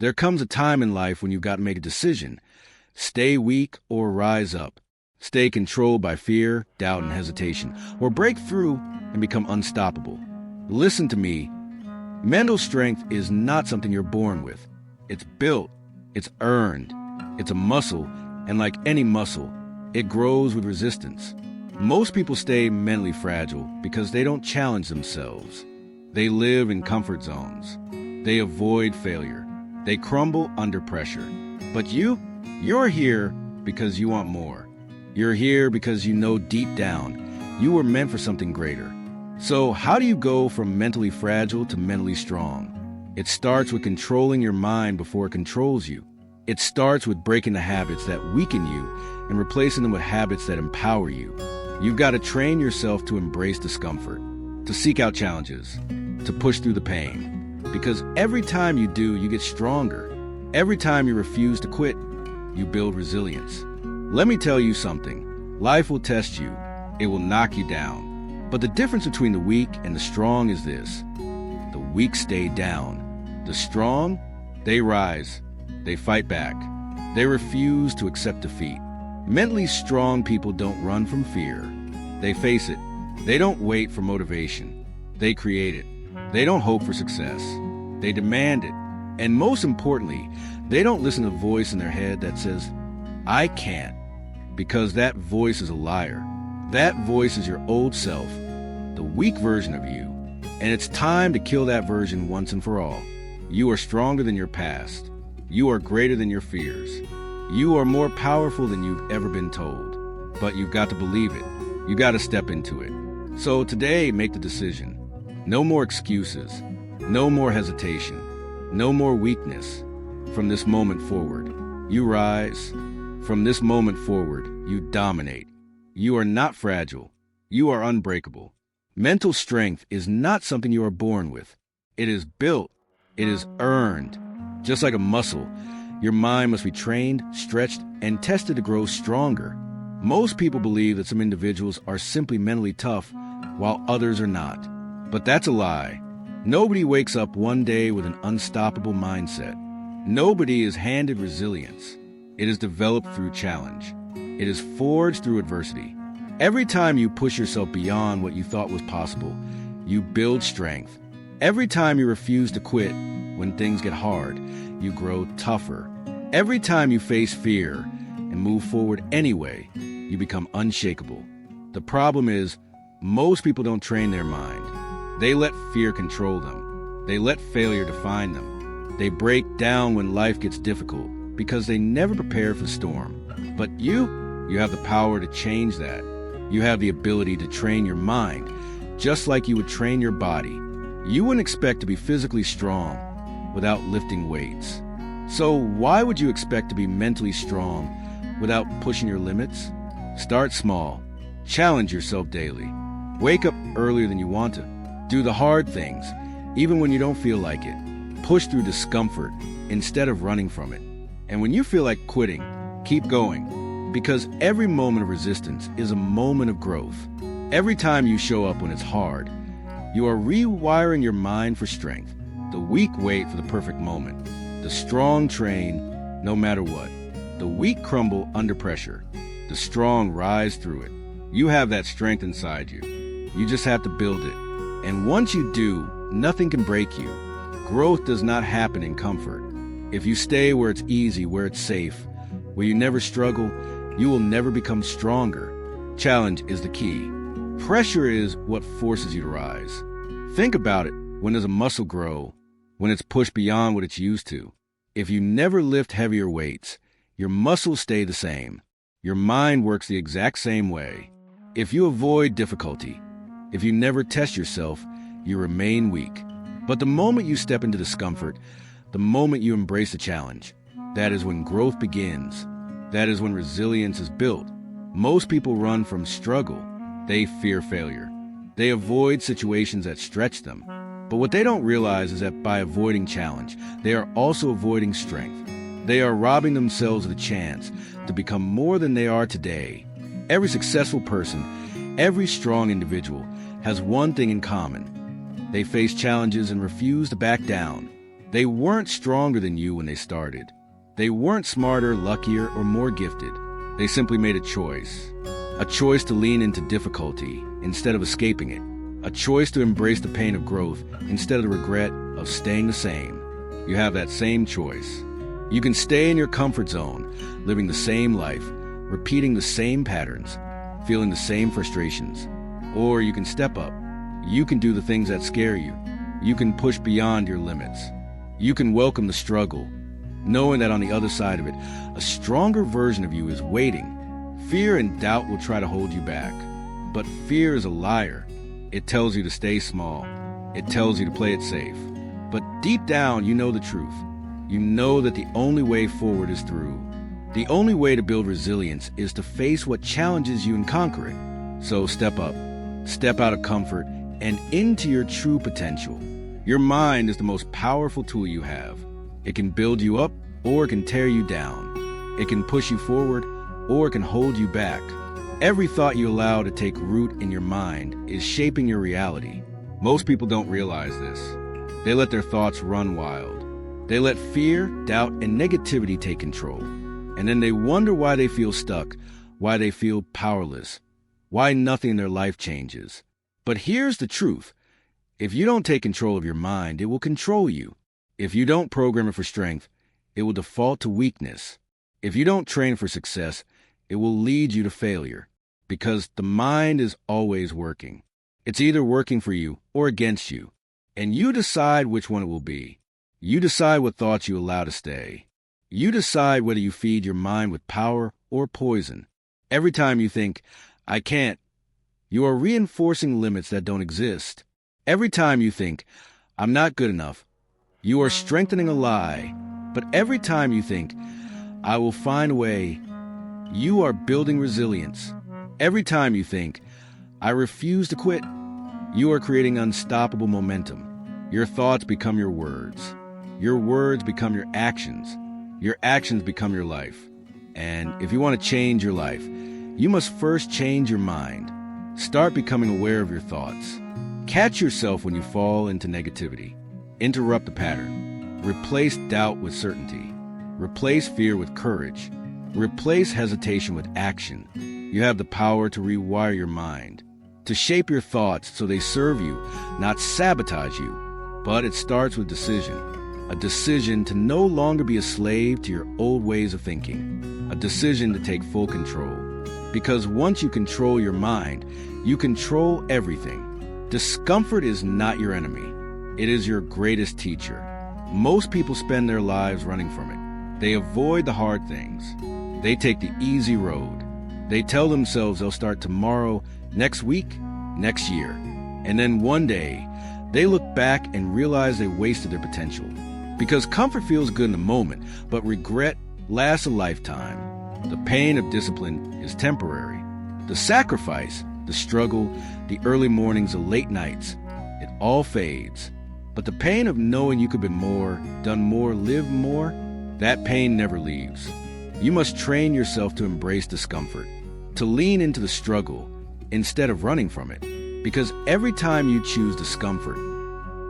There comes a time in life when you've got to make a decision. Stay weak or rise up. Stay controlled by fear, doubt, and hesitation, or break through and become unstoppable. Listen to me. Mental strength is not something you're born with. It's built. It's earned. It's a muscle, and like any muscle, it grows with resistance. Most people stay mentally fragile because they don't challenge themselves. They live in comfort zones. They avoid failure. They crumble under pressure. But you're here because you want more. You're here because you know deep down you were meant for something greater. So how do you go from mentally fragile to mentally strong? It starts with controlling your mind before it controls you. It starts with breaking the habits that weaken you and replacing them with habits that empower you. You've got to train yourself to embrace discomfort, to seek out challenges, to push through the pain. Because every time you do, you get stronger. Every time you refuse to quit, you build resilience. Let me tell you something. Life will test you. It will knock you down. But the difference between the weak and the strong is this. The weak stay down. The strong, they rise. They fight back. They refuse to accept defeat. Mentally strong people don't run from fear. They face it. They don't wait for motivation. They create it. They don't hope for success. They demand it. And most importantly, they don't listen to the voice in their head that says, I can't, because that voice is a liar. That voice is your old self, the weak version of you, and it's time to kill that version once and for all. You are stronger than your past. You are greater than your fears. You are more powerful than you've ever been told. But you've got to believe it. You got to step into it. So today, make the decision. No more excuses. No more hesitation. No more weakness. From this moment forward, you rise. From this moment forward, you dominate. You are not fragile. You are unbreakable. Mental strength is not something you are born with. It is built. It is earned. Just like a muscle, your mind must be trained, stretched, and tested to grow stronger. Most people believe that some individuals are simply mentally tough, while others are not. But that's a lie. Nobody wakes up one day with an unstoppable mindset. Nobody is handed resilience. It is developed through challenge. It is forged through adversity. Every time you push yourself beyond what you thought was possible, you build strength. Every time you refuse to quit when things get hard, you grow tougher. Every time you face fear and move forward anyway, you become unshakable. The problem is, most people don't train their mind. They let fear control them. They let failure define them. They break down when life gets difficult because they never prepare for the storm. But you have the power to change that. You have the ability to train your mind, just like you would train your body. You wouldn't expect to be physically strong without lifting weights. So why would you expect to be mentally strong without pushing your limits? Start small. Challenge yourself daily. Wake up earlier than you want to. Do the hard things, even when you don't feel like it. Push through discomfort instead of running from it. And when you feel like quitting, keep going, because every moment of resistance is a moment of growth. Every time you show up when it's hard, you are rewiring your mind for strength. The weak wait for the perfect moment. The strong train no matter what. The weak crumble under pressure. The strong rise through it. You have that strength inside you. You just have to build it. And once you do, nothing can break you. Growth does not happen in comfort. If you stay where it's easy, where it's safe, where you never struggle, you will never become stronger. Challenge is the key. Pressure is what forces you to rise. Think about it. When does a muscle grow? When it's pushed beyond what it's used to. If you never lift heavier weights, your muscles stay the same. Your mind works the exact same way. If you avoid difficulty, if you never test yourself, you remain weak. But the moment you step into discomfort, the moment you embrace the challenge, that is when growth begins. That is when resilience is built. Most people run from struggle. They fear failure. They avoid situations that stretch them. But what they don't realize is that by avoiding challenge, they are also avoiding strength. They are robbing themselves of the chance to become more than they are today. Every successful person, every strong individual has one thing in common. They face challenges and refuse to back down. They weren't stronger than you when they started. They weren't smarter, luckier, or more gifted. They simply made a choice. A choice to lean into difficulty instead of escaping it. A choice to embrace the pain of growth instead of the regret of staying the same. You have that same choice. You can stay in your comfort zone, living the same life, repeating the same patterns, feeling the same frustrations. Or you can step up. You can do the things that scare you. You can push beyond your limits. You can welcome the struggle, knowing that on the other side of it, a stronger version of you is waiting. Fear and doubt will try to hold you back. But fear is a liar. It tells you to stay small. It tells you to play it safe. But deep down, you know the truth. You know that the only way forward is through. The only way to build resilience is to face what challenges you and conquer it. So step up, step out of comfort, and into your true potential. Your mind is the most powerful tool you have. It can build you up, or it can tear you down. It can push you forward, or it can hold you back. Every thought you allow to take root in your mind is shaping your reality. Most people don't realize this. They let their thoughts run wild. They let fear, doubt, and negativity take control. And then they wonder why they feel stuck, why they feel powerless, why nothing in their life changes. But here's the truth. If you don't take control of your mind, it will control you. If you don't program it for strength, it will default to weakness. If you don't train for success, it will lead you to failure. Because the mind is always working. It's either working for you or against you. And you decide which one it will be. You decide what thoughts you allow to stay. You decide whether you feed your mind with power or poison. Every time you think, I can't, you are reinforcing limits that don't exist. Every time you think, I'm not good enough, you are strengthening a lie. But every time you think, I will find a way, you are building resilience. Every time you think, I refuse to quit, you are creating unstoppable momentum. Your thoughts become your words. Your words become your actions. Your actions become your life. And if you want to change your life, you must first change your mind. Start becoming aware of your thoughts. Catch yourself when you fall into negativity. Interrupt the pattern. Replace doubt with certainty. Replace fear with courage. Replace hesitation with action. You have the power to rewire your mind, to shape your thoughts so they serve you, not sabotage you. But it starts with decision. A decision to no longer be a slave to your old ways of thinking. A decision to take full control. Because once you control your mind, you control everything. Discomfort is not your enemy. It is your greatest teacher. Most people spend their lives running from it. They avoid the hard things. They take the easy road. They tell themselves they'll start tomorrow, next week, next year. And then one day, they look back and realize they wasted their potential. Because comfort feels good in the moment, but regret lasts a lifetime. The pain of discipline is temporary. The sacrifice, the struggle, the early mornings, the late nights, it all fades. But the pain of knowing you could be more, done more, live more, that pain never leaves. You must train yourself to embrace discomfort, to lean into the struggle instead of running from it. Because every time you choose discomfort,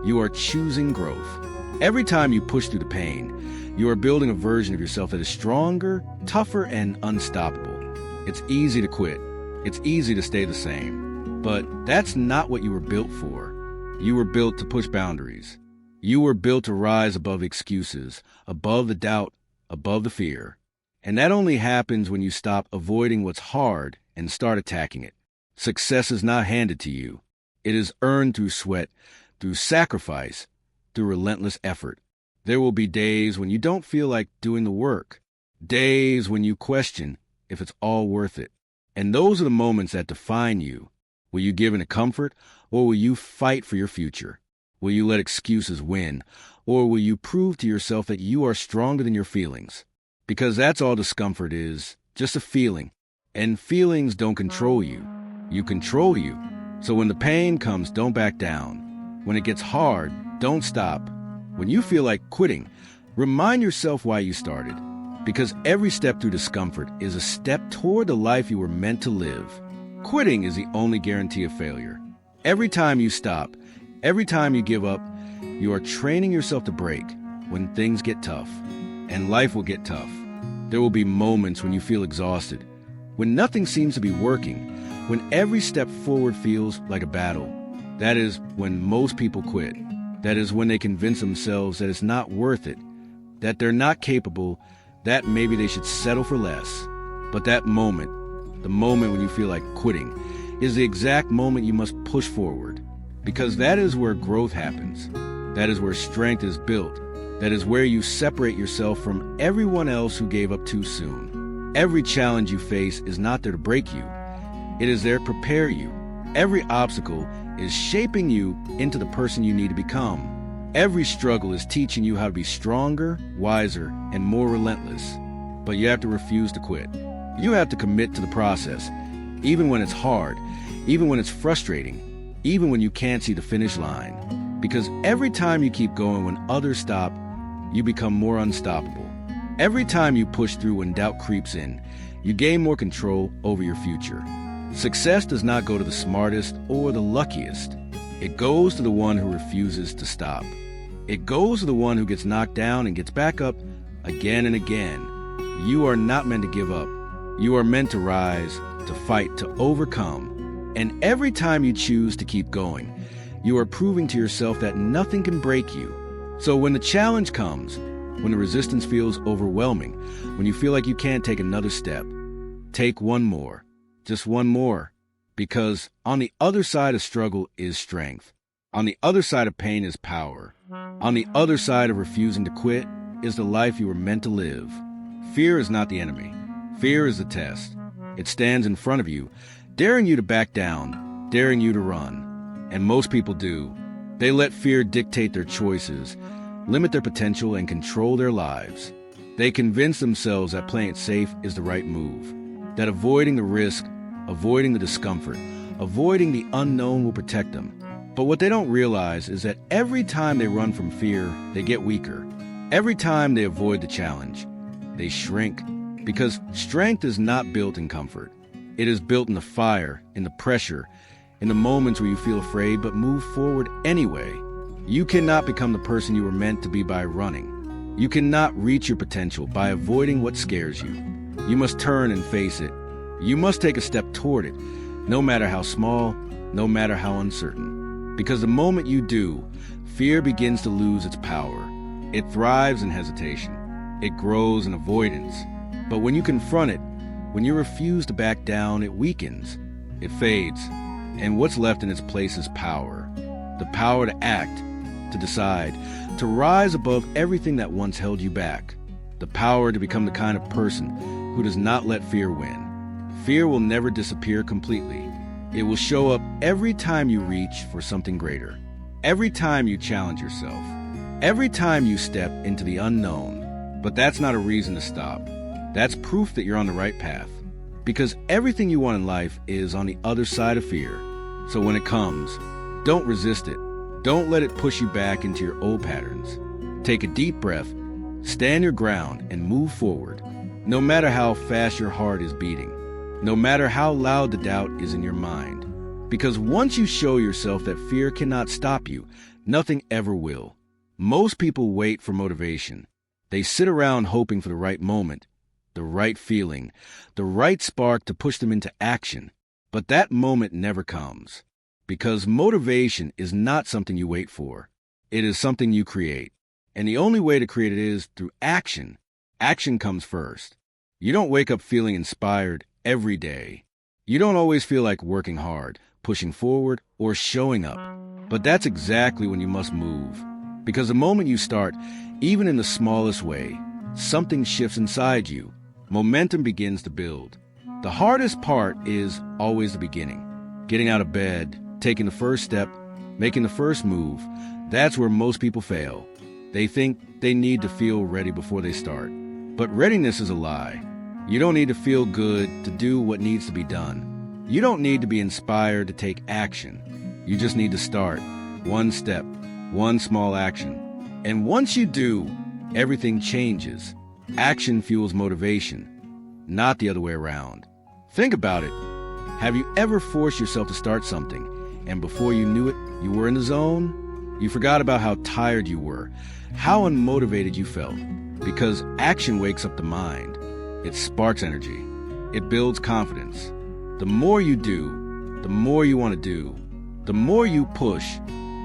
you are choosing growth. Every time you push through the pain, you are building a version of yourself that is stronger, tougher, and unstoppable. It's easy to quit. It's easy to stay the same. But that's not what you were built for. You were built to push boundaries. You were built to rise above excuses, above the doubt, above the fear. And that only happens when you stop avoiding what's hard and start attacking it. Success is not handed to you. It is earned through sweat, through sacrifice, through relentless effort. There will be days when you don't feel like doing the work. Days when you question if it's all worth it. And those are the moments that define you. Will you give in to comfort, or will you fight for your future? Will you let excuses win, or will you prove to yourself that you are stronger than your feelings? Because that's all discomfort is, just a feeling. And feelings don't control you. You control you. So when the pain comes, don't back down. When it gets hard, don't stop. When you feel like quitting, remind yourself why you started. Because every step through discomfort is a step toward the life you were meant to live. Quitting is the only guarantee of failure. Every time you stop, every time you give up, you are training yourself to break. when things get tough, and life will get tough. There will be moments when you feel exhausted, when nothing seems to be working, when every step forward feels like a battle. That is when most people quit. That is when they convince themselves that it's not worth it, that they're not capable, that maybe they should settle for less. But that moment, the moment when you feel like quitting, is the exact moment you must push forward. Because that is where growth happens. That is where strength is built. That is where you separate yourself from everyone else who gave up too soon. Every challenge you face is not there to break you. It is there to prepare you. Every obstacle is shaping you into the person you need to become. Every struggle is teaching you how to be stronger, wiser, and more relentless. But you have to refuse to quit. You have to commit to the process, even when it's hard, even when it's frustrating, even when you can't see the finish line. Because every time you keep going when others stop, you become more unstoppable. Every time you push through when doubt creeps in, you gain more control over your future. Success does not go to the smartest or the luckiest. It goes to the one who refuses to stop. It goes to the one who gets knocked down and gets back up again and again. You are not meant to give up. You are meant to rise, to fight, to overcome. And every time you choose to keep going, you are proving to yourself that nothing can break you. So when the challenge comes, when the resistance feels overwhelming, when you feel like you can't take another step, take one more. Just one more, because on the other side of struggle is strength. On the other side of pain is power. On the other side of refusing to quit is the life you were meant to live. Fear is not the enemy. Fear is the test. It stands in front of you, daring you to back down, daring you to run. And most people do. They let fear dictate their choices, limit their potential, and control their lives. They convince themselves that playing it safe is the right move, that avoiding the risk, avoiding the discomfort, avoiding the unknown will protect them. But what they don't realize is that every time they run from fear, they get weaker. Every time they avoid the challenge, they shrink. Because strength is not built in comfort. It is built in the fire, in the pressure, in the moments where you feel afraid but move forward anyway. You cannot become the person you were meant to be by running. You cannot reach your potential by avoiding what scares you. You must turn and face it. You must take a step toward it, no matter how small, no matter how uncertain. Because the moment you do, fear begins to lose its power. It thrives in hesitation. It grows in avoidance. But when you confront it, when you refuse to back down, it weakens. It fades. And what's left in its place is power. The power to act, to decide, to rise above everything that once held you back. The power to become the kind of person who does not let fear win. Fear will never disappear completely. It will show up every time you reach for something greater. Every time you challenge yourself. Every time you step into the unknown. But that's not a reason to stop. That's proof that you're on the right path. Because everything you want in life is on the other side of fear. So when it comes, don't resist it. Don't let it push you back into your old patterns. Take a deep breath, stand your ground, and move forward. No matter how fast your heart is beating. No matter how loud the doubt is in your mind. Because once you show yourself that fear cannot stop you, nothing ever will. Most people wait for motivation. They sit around hoping for the right moment, the right feeling, the right spark to push them into action. But that moment never comes. Because motivation is not something you wait for. It is something you create. And the only way to create it is through action. Action comes first. You don't wake up feeling inspired every day. You don't always feel like working hard, pushing forward, or showing up. But that's exactly when you must move. Because the moment you start, even in the smallest way, something shifts inside you. Momentum begins to build. The hardest part is always the beginning. Getting out of bed, taking the first step, making the first move. That's where most people fail. They think they need to feel ready before they start. But readiness is a lie. You don't need to feel good to do what needs to be done. You don't need to be inspired to take action. You just need to start. One step, one small action. And once you do, everything changes. Action fuels motivation, not the other way around. Think about it. Have you ever forced yourself to start something, and before you knew it, you were in the zone? You forgot about how tired you were. how unmotivated you felt. Because action wakes up the mind. It sparks energy. It builds confidence. The more you do, the more you want to do, the more you push,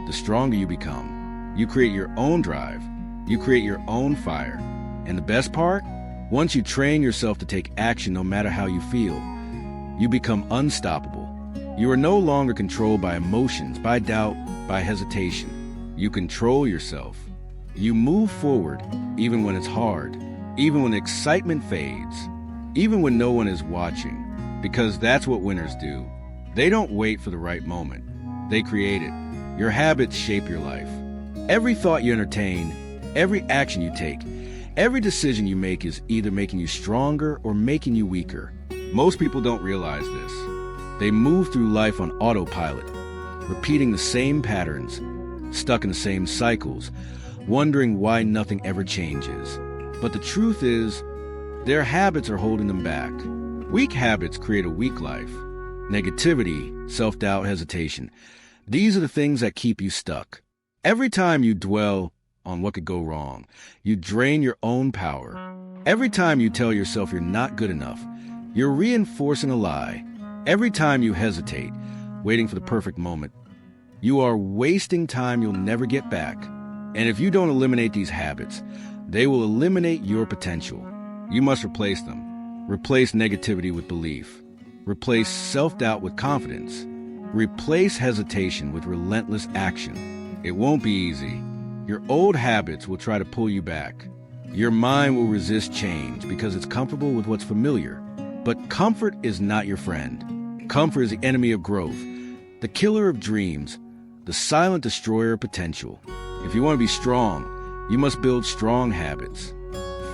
the stronger you become. You create your own drive. You create your own fire. And the best part? Once you train yourself to take action no matter how you feel, you become unstoppable. You are no longer controlled by emotions, by doubt, by hesitation. You control yourself. You move forward even when it's hard, even when the excitement fades, even when no one is watching, because that's what winners do. They don't wait for the right moment. They create it. Your habits shape your life. Every thought you entertain, every action you take, every decision you make is either making you stronger or making you weaker. Most people don't realize this. They move through life on autopilot, repeating the same patterns, stuck in the same cycles, wondering why nothing ever changes. But the truth is, their habits are holding them back. Weak habits create a weak life. Negativity, self-doubt, hesitation. These are the things that keep you stuck. Every time you dwell on what could go wrong, you drain your own power. Every time you tell yourself you're not good enough, you're reinforcing a lie. Every time you hesitate, waiting for the perfect moment, you are wasting time you'll never get back. And if you don't eliminate these habits, they will eliminate your potential. You must replace them. Replace negativity with belief. Replace self-doubt with confidence. Replace hesitation with relentless action. It won't be easy. Your old habits will try to pull you back. Your mind will resist change because it's comfortable with what's familiar. But comfort is not your friend. Comfort is the enemy of growth, the killer of dreams, the silent destroyer of potential. If you want to be strong, you must build strong habits.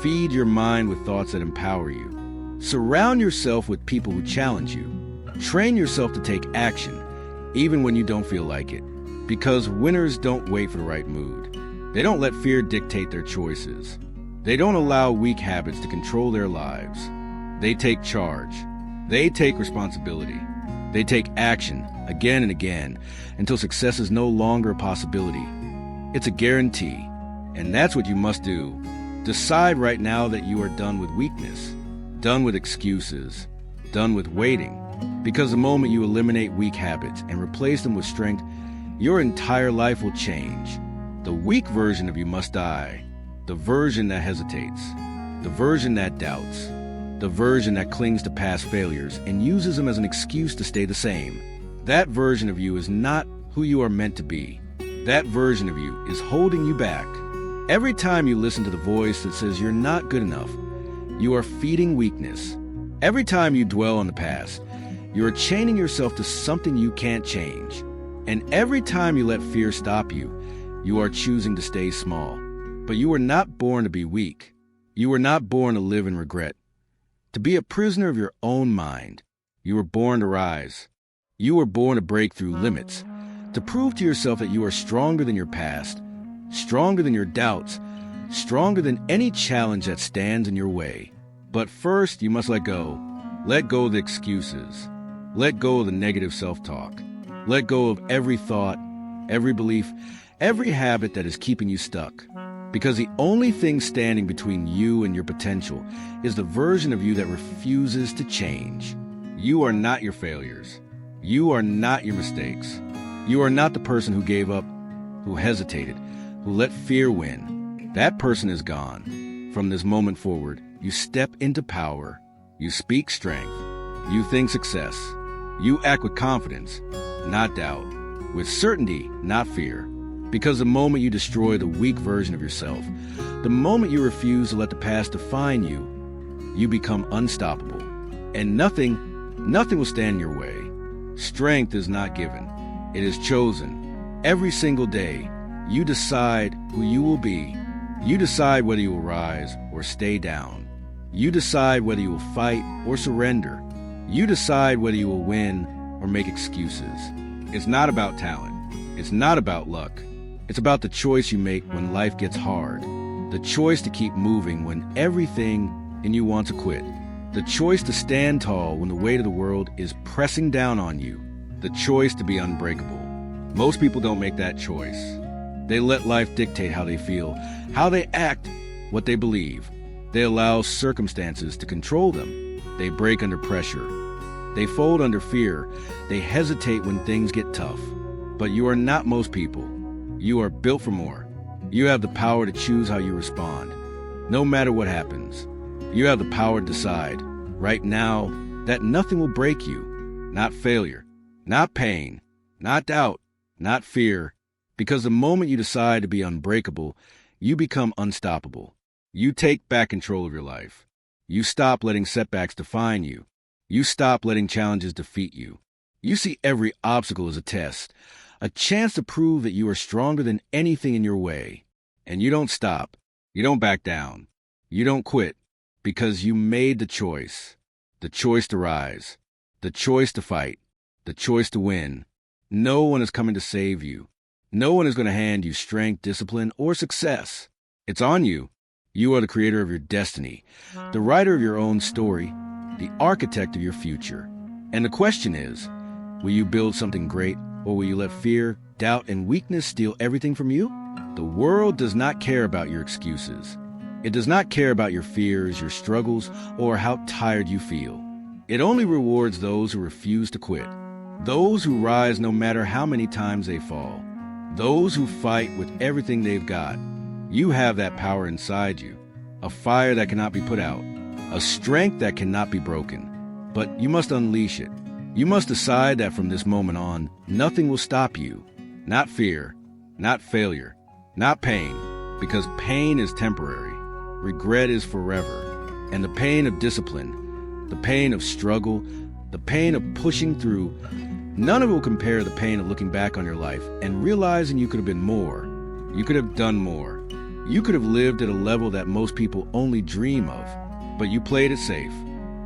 Feed your mind with thoughts that empower you. Surround yourself with people who challenge you. Train yourself to take action, even when you don't feel like it. Because winners don't wait for the right mood. They don't let fear dictate their choices. They don't allow weak habits to control their lives. They take charge. They take responsibility. They take action again and again until success is no longer a possibility. It's a guarantee. And that's what you must do. Decide right now that you are done with weakness, done with excuses, done with waiting. Because the moment you eliminate weak habits and replace them with strength, your entire life will change. The weak version of you must die. The version that hesitates. The version that doubts. The version that clings to past failures and uses them as an excuse to stay the same. That version of you is not who you are meant to be. That version of you is holding you back. Every time you listen to the voice that says you're not good enough, you are feeding weakness. Every time you dwell on the past, you are chaining yourself to something you can't change. And every time you let fear stop you, you are choosing to stay small. But you were not born to be weak. You were not born to live in regret. To be a prisoner of your own mind. You were born to rise. You were born to break through limits. To prove to yourself that you are stronger than your past, stronger than your doubts, stronger than any challenge that stands in your way. But first, you must let go. Let go of the excuses. Let go of the negative self-talk. Let go of every thought, every belief, every habit that is keeping you stuck. Because the only thing standing between you and your potential is the version of you that refuses to change. You are not your failures. You are not your mistakes. You are not the person who gave up, who hesitated, who let fear win. That person is gone. From this moment forward, you step into power. You speak strength. You think success. You act with confidence, not doubt. With certainty, not fear. Because the moment you destroy the weak version of yourself, the moment you refuse to let the past define you, you become unstoppable. And nothing will stand in your way. Strength is not given. It is chosen. Every single day, you decide who you will be. You decide whether you will rise or stay down. You decide whether you will fight or surrender. You decide whether you will win or make excuses. It's not about talent. It's not about luck. It's about the choice you make when life gets hard. The choice to keep moving when everything in you wants to quit. The choice to stand tall when the weight of the world is pressing down on you. The choice to be unbreakable. Most people don't make that choice. They let life dictate how they feel, how they act, what they believe. They allow circumstances to control them. They break under pressure. They fold under fear. They hesitate when things get tough. But you are not most people. You are built for more. You have the power to choose how you respond, no matter what happens. You have the power to decide, right now, that nothing will break you. Not failure, not pain, not doubt, not fear. Because the moment you decide to be unbreakable, you become unstoppable. You take back control of your life. You stop letting setbacks define you. You stop letting challenges defeat you. You see every obstacle as a test, a chance to prove that you are stronger than anything in your way. And you don't stop. You don't back down. You don't quit, because you made the choice to rise, the choice to fight, the choice to win. No one is coming to save you. No one is going to hand you strength, discipline, or success. It's on you. You are the creator of your destiny, the writer of your own story, the architect of your future. And the question is, will you build something great, or will you let fear, doubt, and weakness steal everything from you? The world does not care about your excuses. It does not care about your fears, your struggles, or how tired you feel. It only rewards those who refuse to quit, those who rise no matter how many times they fall, those who fight with everything they've got. You have that power inside you, a fire that cannot be put out, a strength that cannot be broken. But you must unleash it. You must decide that from this moment on, nothing will stop you. Not fear, not failure, not pain, because pain is temporary. Regret is forever. And the pain of discipline, the pain of struggle, the pain of pushing through, none of it will compare to the pain of looking back on your life and realizing you could have been more. You could have done more. You could have lived at a level that most people only dream of. But you played it safe.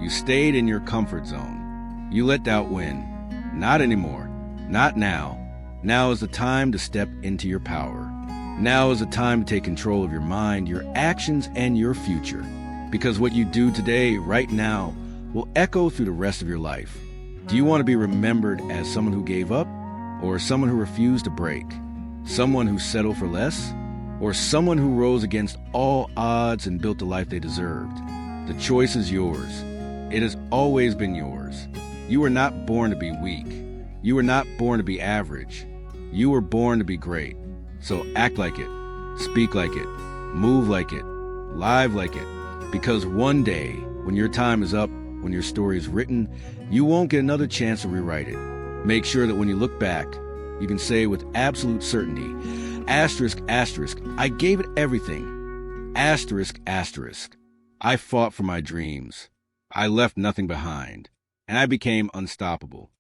You stayed in your comfort zone. You let doubt win. Not anymore. Not now. Now is the time to step into your power. Now is the time to take control of your mind, your actions, and your future. Because what you do today, right now, will echo through the rest of your life. Do you want to be remembered as someone who gave up, or someone who refused to break? Someone who settled for less, or someone who rose against all odds and built the life they deserved? The choice is yours. It has always been yours. You were not born to be weak. You were not born to be average. You were born to be great. So act like it, speak like it, move like it, live like it. Because one day, when your time is up, when your story is written, you won't get another chance to rewrite it. Make sure that when you look back, you can say with absolute certainty, asterisk, asterisk, I gave it everything. Asterisk, asterisk, I fought for my dreams. I left nothing behind, and I became unstoppable.